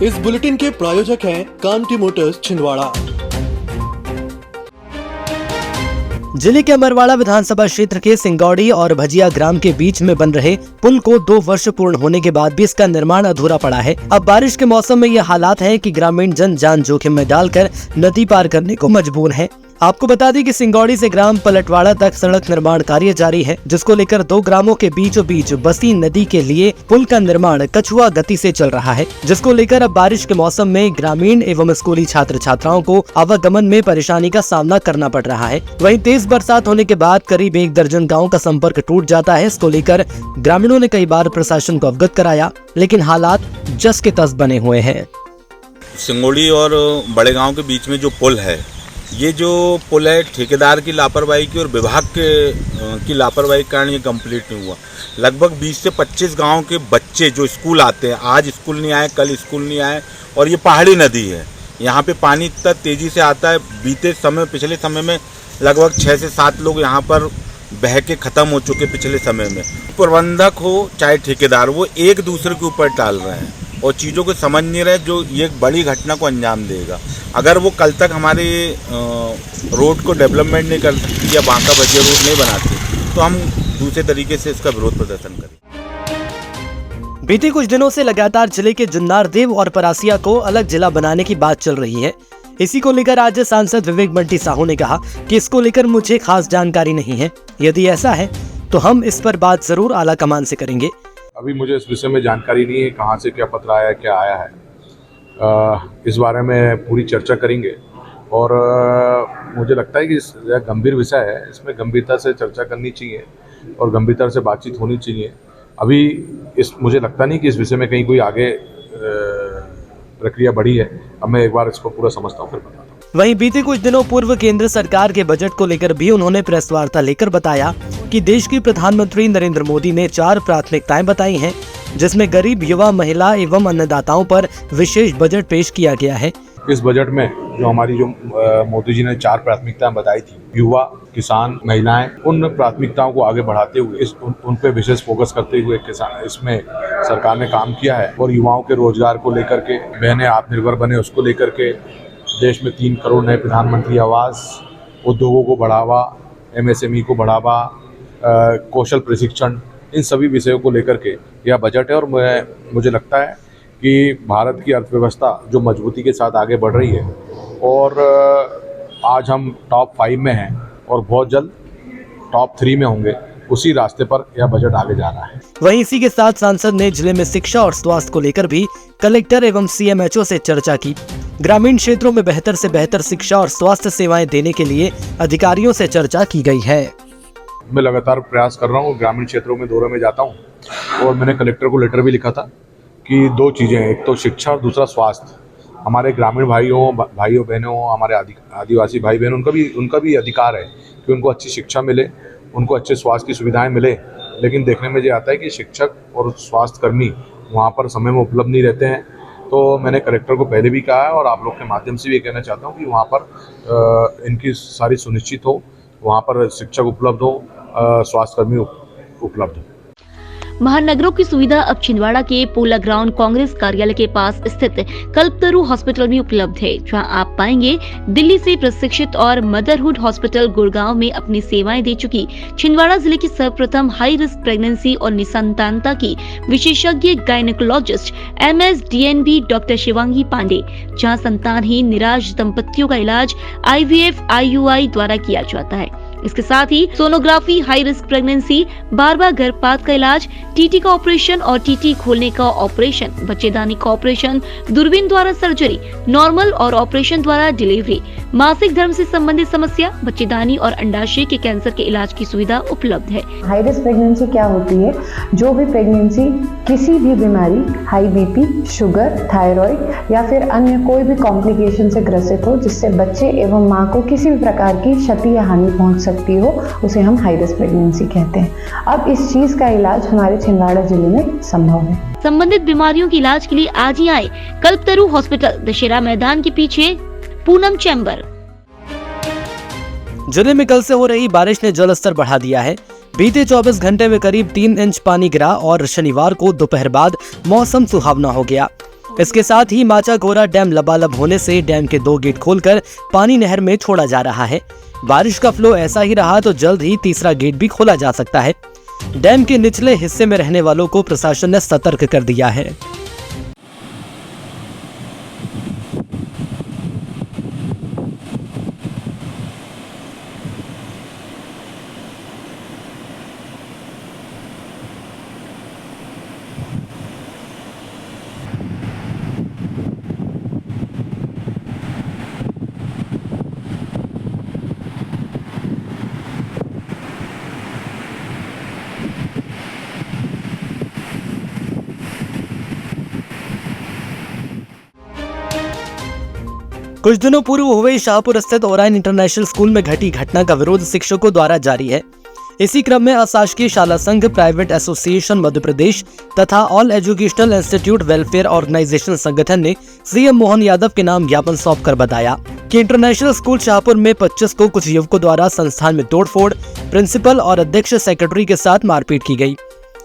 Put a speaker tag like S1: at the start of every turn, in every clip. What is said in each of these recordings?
S1: इस बुलेटिन के प्रायोजक हैं कांटी मोटर्स छिंदवाड़ा।
S2: जिले के अमरवाड़ा विधानसभा क्षेत्र के सिंगौड़ी और भजिया ग्राम के बीच में बन रहे पुल को 2 वर्ष पूर्ण होने के बाद भी इसका निर्माण अधूरा पड़ा है। अब बारिश के मौसम में ये हालात हैं कि ग्रामीण जन जान जोखिम में डालकर नदी पार करने को मजबूर हैं। आपको बता दें कि सिंगौड़ी से ग्राम पलटवाड़ा तक सड़क निर्माण कार्य जारी है, जिसको लेकर 2 ग्रामों के बीचों बीच बसी नदी के लिए पुल का निर्माण कछुआ गति से चल रहा है, जिसको लेकर अब बारिश के मौसम में ग्रामीण एवं स्कूली छात्र छात्राओं को आवागमन में परेशानी का सामना करना पड़ रहा है। वहीं तेज बरसात होने के बाद करीब 1 दर्जन गाँव का संपर्क टूट जाता है। इसको लेकर ग्रामीणों ने कई बार प्रशासन को अवगत कराया, लेकिन हालात जस के तस बने हुए हैं।
S3: सिंगौड़ी और बड़े गांव के बीच में जो पुल है, ये जो पुल है ठेकेदार की लापरवाही की और विभाग की लापरवाही के कारण ये कंप्लीट नहीं हुआ। लगभग 20 से 25 गांव के बच्चे जो स्कूल आते हैं, आज स्कूल नहीं आए, कल स्कूल नहीं आए, और ये पहाड़ी नदी है। यहाँ पे पानी इतना तेज़ी से आता है। पिछले समय में लगभग 6 से 7 लोग यहाँ पर बह के ख़त्म हो चुके पिछले समय में। प्रबंधक हो चाहे ठेकेदार, वो एक दूसरे के ऊपर टाल रहे हैं और चीज़ों को समझ नहीं रहे, जो ये बड़ी घटना को अंजाम देगा। अगर वो कल तक हमारे रोड को डेवलपमेंट नहीं कर सकती या बांका भजिया रोड नहीं बनाती, तो हम दूसरे तरीके से इसका विरोध प्रदर्शन करें।
S2: बीते कुछ दिनों से लगातार जिले के जुन्नार देव और परासिया को अलग जिला बनाने की बात चल रही है। इसी को लेकर आज सांसद विवेक बंटी साहू ने कहा कि इसको लेकर मुझे खास जानकारी नहीं है। यदि ऐसा है तो हम इस पर बात जरूर आला कमान से करेंगे।
S4: अभी मुझे इस विषय में जानकारी नहीं है, कहाँ से क्या पत्र आया, क्या आया है। इस बारे में पूरी चर्चा करेंगे और मुझे लगता है कि यह गंभीर विषय है, इसमें गंभीरता से चर्चा करनी चाहिए और गंभीरता से बातचीत होनी चाहिए। अभी मुझे लगता नहीं कि इस विषय में कहीं कोई आगे प्रक्रिया बढ़ी है। अब मैं एक बार इसको पूरा समझता हूँ, फिर बताता हूँ।
S2: वहीं बीते कुछ दिनों पूर्व केंद्र सरकार के बजट को लेकर भी उन्होंने प्रेस वार्ता लेकर बताया कि देश के प्रधानमंत्री नरेंद्र मोदी ने 4 प्राथमिकताएं बताई हैं, जिसमें गरीब, युवा, महिला एवं अन्नदाताओं पर विशेष बजट पेश किया गया है।
S4: इस बजट में जो हमारी मोदी जी ने 4 प्राथमिकताएं बताई थी, युवा, किसान, महिलाएं, उन प्राथमिकताओं को आगे बढ़ाते हुए उन पे विशेष फोकस करते हुए इसमें सरकार ने काम किया है। और युवाओं के रोजगार को लेकर के, बहनें आत्मनिर्भर बने उसको लेकर के, देश में 3 करोड़ नए प्रधानमंत्री आवास, उद्योगों को बढ़ावा, MSME को बढ़ावा, कौशल प्रशिक्षण, इन सभी विषयों को लेकर के यह बजट है। और मुझे लगता है कि भारत की अर्थव्यवस्था जो मजबूती के साथ आगे बढ़ रही है और आज हम टॉप 5 में हैं और बहुत जल्द टॉप 3 में होंगे, उसी रास्ते पर यह बजट आगे जा रहा है।
S2: वहीं इसी के साथ सांसद ने जिले में शिक्षा और स्वास्थ्य को लेकर भी कलेक्टर एवं CMHO से चर्चा की। ग्रामीण क्षेत्रों में बेहतर से बेहतर शिक्षा और स्वास्थ्य सेवाएं देने के लिए अधिकारियों से चर्चा की गई है।
S4: मैं लगातार प्रयास कर रहा हूँ, ग्रामीण क्षेत्रों में दौरे में जाता हूँ और मैंने कलेक्टर को लेटर भी लिखा था कि 2 चीज़ें हैं, एक तो शिक्षा और दूसरा स्वास्थ्य। हमारे ग्रामीण भाइयों बहनों, हमारे आदिवासी भाई बहन, उनका भी अधिकार है कि उनको अच्छी शिक्षा मिले, उनको अच्छे स्वास्थ्य की सुविधाएं मिले। लेकिन देखने में ये आता है कि शिक्षक और स्वास्थ्य कर्मी वहाँ पर समय में उपलब्ध नहीं रहते हैं। तो मैंने कलेक्टर को पहले भी कहा है और आप लोग के माध्यम से भी कहना चाहता हूँ कि वहाँ पर इनकी सारी सुनिश्चित हो, वहाँ पर शिक्षक उपलब्ध हो, स्वास्थ्य कर्मी उपलब्ध हो।
S5: महानगरों की सुविधा अब छिंदवाड़ा के पोला ग्राउंड कांग्रेस कार्यालय के पास स्थित कल्पतरु हॉस्पिटल में उपलब्ध है, जहां आप पाएंगे दिल्ली से प्रशिक्षित और मदरहुड हॉस्पिटल गुड़गांव में अपनी सेवाएं दे चुकी छिंदवाड़ा जिले की सर्वप्रथम हाई रिस्क प्रेगनेंसी और निसंतानता की विशेषज्ञ gynaecologist MS DNB doctor Shivangi Pandey, जहाँ संतानहीन निराश दंपतियों का इलाज IVF IUI द्वारा किया जाता है। इसके साथ ही सोनोग्राफी, हाई रिस्क प्रेगनेंसी, बार-बार गर्भपात का इलाज, TT का ऑपरेशन और TT खोलने का ऑपरेशन, बच्चेदानी का ऑपरेशन, दूरबीन द्वारा सर्जरी, नॉर्मल और ऑपरेशन द्वारा डिलीवरी, मासिक धर्म से संबंधित समस्या, बच्चेदानी और अंडाशय के कैंसर के इलाज की सुविधा उपलब्ध है।
S6: हाई रिस्क प्रेगनेंसी क्या होती है? जो भी प्रेगनेंसी किसी भी बीमारी, हाई BP, शुगर, थायराइड या फिर अन्य कोई भी कॉम्प्लिकेशन से ग्रसित हो, जिससे बच्चे एवं माँ को किसी भी प्रकार की क्षति या हानि पहुंच सकती हो, उसे हम हाई रिस्क प्रेगनेंसी कहते हैं। अब इस चीज का इलाज हमारे छिंदवाड़ा जिले में संभव है।
S5: संबंधित बीमारियों के इलाज के लिए आज ही आए कल्पतरु हॉस्पिटल, दशहरा मैदान के पीछे, पूनम चैम्बर।
S2: जिले में कल से हो रही बारिश ने जल स्तर बढ़ा दिया है। बीते 24 घंटे में करीब 3 इंच पानी गिरा और शनिवार को दोपहर बाद मौसम सुहावना हो गया। इसके साथ ही माचा गोरा डैम लबालब होने से डैम के 2 गेट खोलकर पानी नहर में छोड़ा जा रहा है। बारिश का फ्लो ऐसा ही रहा तो जल्द ही तीसरा गेट भी खोला जा सकता है। डैम के निचले हिस्से में रहने वालों को प्रशासन ने सतर्क कर दिया है। कुछ दिनों पूर्व हुए शाहपुर स्थित ओरायन इंटरनेशनल स्कूल में घटी घटना का विरोध शिक्षकों द्वारा जारी है। इसी क्रम में अशासकीय शाला संघ, प्राइवेट एसोसिएशन मध्य प्रदेश तथा all educational institute welfare organisation संगठन ने सीएम मोहन यादव के नाम ज्ञापन सौंपकर बताया कि इंटरनेशनल स्कूल शाहपुर में 25 को कुछ युवकों द्वारा संस्थान में तोड़फोड़, प्रिंसिपल और अध्यक्ष सेक्रेटरी के साथ मारपीट की गई।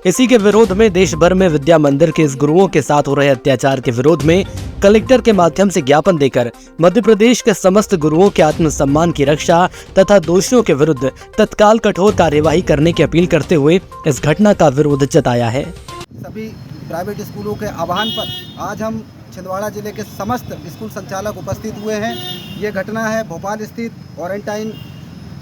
S2: इसी के विरोध में देश भर में विद्या मंदिर के इस गुरुओं के साथ हो रहे अत्याचार के विरोध में कलेक्टर के माध्यम से ज्ञापन देकर मध्य प्रदेश के समस्त गुरुओं के आत्मसम्मान की रक्षा तथा दोषियों के विरुद्ध तत्काल कठोर कार्यवाही करने की अपील करते हुए इस घटना का विरोध जताया है।
S7: सभी प्राइवेट स्कूलों के आह्वान पर आज हम छिंदवाड़ा जिले के समस्त स्कूल संचालक उपस्थित हुए हैं। ये घटना है भोपाल स्थित ओरेंटाइन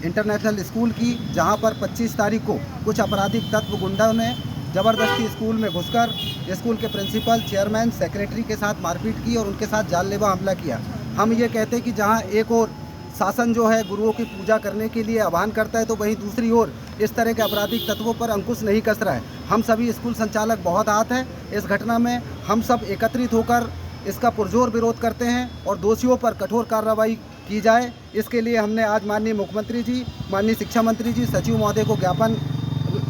S7: इंटरनेशनल स्कूल की, जहां पर 25 तारीख को कुछ आपराधिक तत्व गुंडों ने ज़बरदस्ती स्कूल में घुसकर स्कूल के प्रिंसिपल, चेयरमैन, सेक्रेटरी के साथ मारपीट की और उनके साथ जानलेवा हमला किया। हम ये कहते हैं कि जहां एक और शासन जो है गुरुओं की पूजा करने के लिए आह्वान करता है, तो वहीं दूसरी ओर इस तरह के आपराधिक तत्वों पर अंकुश नहीं कस रहा है। हम सभी स्कूल संचालक बहुत आहत हैं इस घटना में। हम सब एकत्रित होकर इसका पुरजोर विरोध करते हैं और दोषियों पर कठोर कार्रवाई की जाए। इसके लिए हमने आज माननीय मुख्यमंत्री जी, माननीय शिक्षा मंत्री जी, सचिव महोदय को ज्ञापन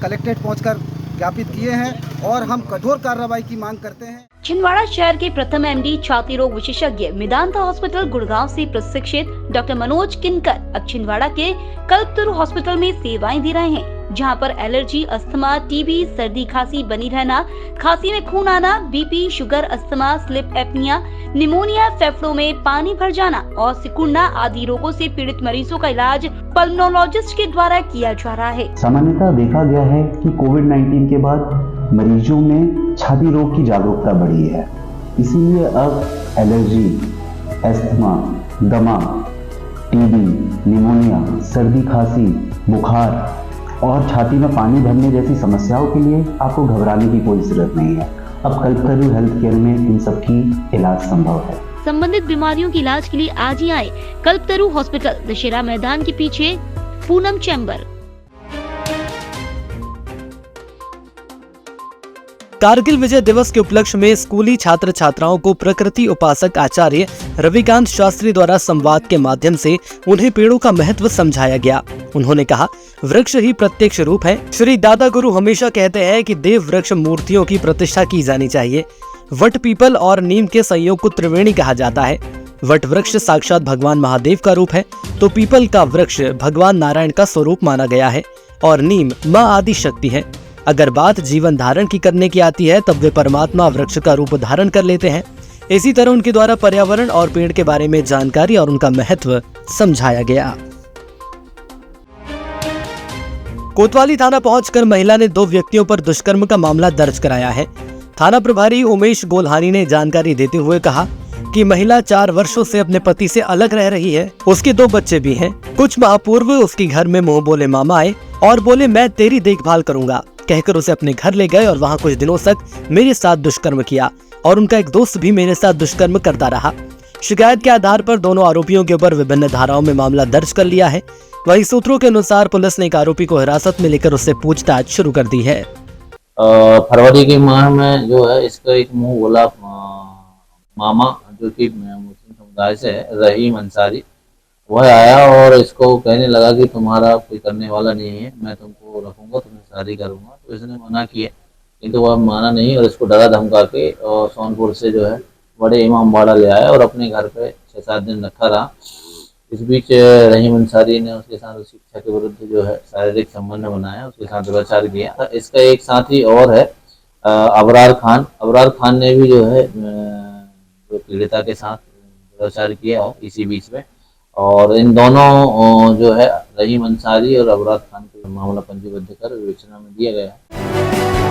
S7: कलेक्ट्रेट पहुंचकर ज्ञापित किए हैं और हम कठोर कार्रवाई की मांग करते हैं।
S5: छिंदवाड़ा शहर के प्रथम एमडी छाती रोग विशेषज्ञ मेदांता हॉस्पिटल गुड़गांव से प्रशिक्षित डॉक्टर मनोज किनकर अब छिंदवाड़ा के कल्पतरु हॉस्पिटल में सेवाएं दे रहे हैं, जहां पर एलर्जी, अस्थमा, टीबी, सर्दी खांसी बनी रहना, खांसी में खून आना, BP, sugar, asthma, sleep apnoea, pneumonia, फेफड़ों में पानी भर जाना और सिकुड़ना आदि रोगों से पीड़ित मरीजों का इलाज पल्मोनोलॉजिस्ट के द्वारा किया जा रहा है।
S8: सामान्यतः देखा गया है कि कोविड-19 के बाद मरीजों में छाती रोग की जागरूकता बढ़ी है, इसीलिए अब एलर्जी, अस्थमा, दमा, टीबी, निमोनिया, सर्दी खांसी, बुखार और छाती में पानी भरने जैसी समस्याओं के लिए आपको घबराने की कोई जरूरत नहीं है। अब कल्पतरु हेल्थ केयर में इन सब की इलाज संभव है।
S5: संबंधित बीमारियों के इलाज के लिए आज ही आए कल्पतरु हॉस्पिटल, दशहरा मैदान के पीछे, पूनम चैम्बर।
S2: कारगिल विजय दिवस के उपलक्ष्य में स्कूली छात्र छात्राओं को प्रकृति उपासक आचार्य रविकांत शास्त्री द्वारा संवाद के माध्यम से उन्हें पेड़ों का महत्व समझाया गया। उन्होंने कहा, वृक्ष ही प्रत्यक्ष रूप है। श्री दादा गुरु हमेशा कहते हैं कि देव वृक्ष मूर्तियों की प्रतिष्ठा की जानी चाहिए। वट, पीपल और नीम के संयोग को त्रिवेणी कहा जाता है। वट वृक्ष साक्षात भगवान महादेव का रूप है, तो पीपल का वृक्ष भगवान नारायण का स्वरूप माना गया है और नीम माँ आदि शक्ति है। अगर बात जीवन धारण की करने की आती है, तब वे परमात्मा वृक्ष का रूप धारण कर लेते हैं। इसी तरह उनके द्वारा पर्यावरण और पेड़ के बारे में जानकारी और उनका महत्व समझाया गया। कोतवाली थाना पहुंचकर महिला ने 2 व्यक्तियों पर दुष्कर्म का मामला दर्ज कराया है। थाना प्रभारी उमेश गोल्हानी ने जानकारी देते हुए कहा कि महिला 4 वर्षों से अपने पति से अलग रह रही है। उसके 2 बच्चे भी हैं। कुछ माह पूर्व उसके घर में मुंह बोले मामा आए और बोले मैं तेरी देखभाल करूंगा, कहकर उसे अपने घर ले गए और वहां कुछ दिनों तक मेरे साथ दुष्कर्म किया और उनका एक दोस्त भी मेरे साथ दुष्कर्म करता रहा। शिकायत के आधार पर दोनों आरोपियों के ऊपर विभिन्न धाराओं में मामला दर्ज कर लिया है। वहीं सूत्रों के अनुसार पुलिस ने एक आरोपी को हिरासत में लेकर उससे पूछताछ शुरू कर दी है।
S9: फरवरी के माह में जो है इसका एक मुंह बोला मामा जो कि मुस्लिम समुदाय से है, रहीम अंसारी, वह आया और इसको कहने लगा कि तुम्हारा कोई करने वाला नहीं है, मैं तुमको रखूंगा, तुम्हें शादी करूंगा। तो इसने मना किया, किंतु वह माना नहीं और इसको डरा धमका के और सोनपुर से जो है बड़े इमामबाड़ा ले आया और अपने घर पे 6-7 दिन रखा रहा। इस बीच रहीम अंसारी ने उसके साथ शिक्षा के विरुद्ध जो है शारीरिक संबंध बनाया, उसके साथ दुराचार किया। इसका एक साथी और है अबरार खान। अबरार खान ने भी जो है जो पीड़िता के साथ दुराचार किया हो इसी बीच में। और इन दोनों जो है रहीम अंसारी और अबरार खान को मामला पंजीबद्ध कर विवेचना में दिया गया है।